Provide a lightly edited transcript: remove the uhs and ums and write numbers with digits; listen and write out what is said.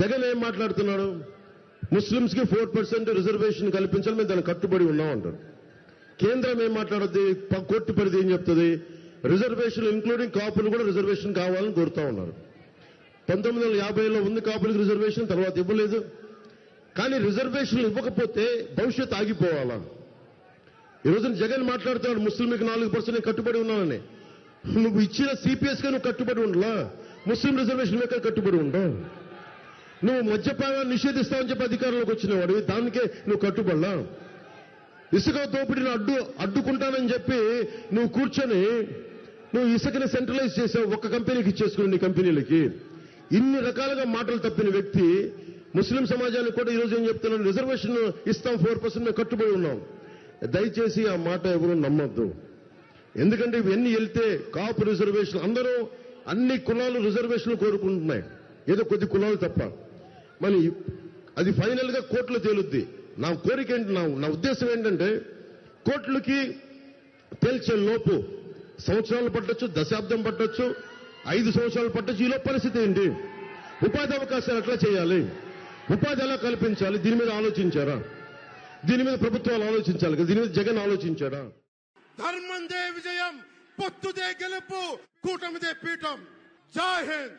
జగన్ ఏం మాట్లాడుతున్నాడు? ముస్లింస్ కి 4% రిజర్వేషన్ కల్పించాలి, మేము దానికి కట్టుబడి ఉన్నాం అంటారు. కేంద్రం ఏం మాట్లాడుద్ది? కోర్టు పరిధి ఏం చెప్తుంది? రిజర్వేషన్ ఇంక్లూడింగ్ కాపులు కూడా రిజర్వేషన్ కావాలని కోరుతా ఉన్నారు. 1950లో ఉంది కాపులకు రిజర్వేషన్, తర్వాత ఇవ్వలేదు. కానీ రిజర్వేషన్లు ఇవ్వకపోతే భవిష్యత్ ఆగిపోవాలా? ఈ రోజున జగన్ మాట్లాడుతున్నాడు ముస్లింకి 4% కట్టుబడి ఉన్నానని. నువ్వు ఇచ్చిన సిపిఎస్కే నువ్వు కట్టుబడి ఉండలా, ముస్లిం రిజర్వేషన్ మీద కట్టుబడి ఉండవు. నువ్వు మద్యపానాన్ని నిషేధిస్తావని చెప్పి అధికారంలోకి వచ్చినవాడు, దానికే నువ్వు కట్టుబడలా. ఇసుక దోపిడీని అడ్డుకుంటానని చెప్పి నువ్వు కూర్చొని నువ్వు ఇసుకని సెంట్రలైజ్ చేసావు, ఒక్క కంపెనీకి ఇచ్చేసుకుని నీ కంపెనీలకి. ఇన్ని రకాలుగా మాటలు తప్పిన వ్యక్తి ముస్లిం సమాజానికి కూడా ఈరోజు ఏం చెప్తున్నాను? రిజర్వేషన్ ఇస్తాం, 4% మేము కట్టుబడి ఉన్నాం. దయచేసి ఆ మాట ఎవరు నమ్మొద్దు. ఎందుకంటే ఇవన్నీ వెళ్తే కాపు రిజర్వేషన్, అందరూ అన్ని కులాలు రిజర్వేషన్లు కోరుకుంటున్నాయి, ఏదో కొద్ది కులాలు తప్ప. మరి అది ఫైనల్ గా కోర్టులో తేలుద్ది. నా కోరిక ఏంటి, నా ఉద్దేశం ఏంటంటే కోర్టులకి తేల్చే లోపు సంవత్సరాలు పట్టొచ్చు, దశాబ్దం పట్టొచ్చు, 5 సంవత్సరాలు పట్టొచ్చు. ఈలో పరిస్థితి ఏంటి? ఉపాధి అవకాశాలు ఎట్లా చేయాలి, ఉపాధి ఎలా కల్పించాలి, దీని మీద ఆలోచించారా? దీని మీద ప్రభుత్వాలు ఆలోచించాలి కదా, దీని మీద జగన్ ఆలోచించాడా? ధర్మందే విజయం, పొత్తుదే గెలుపు, కూటమిదే పీఠం. జై హింద్.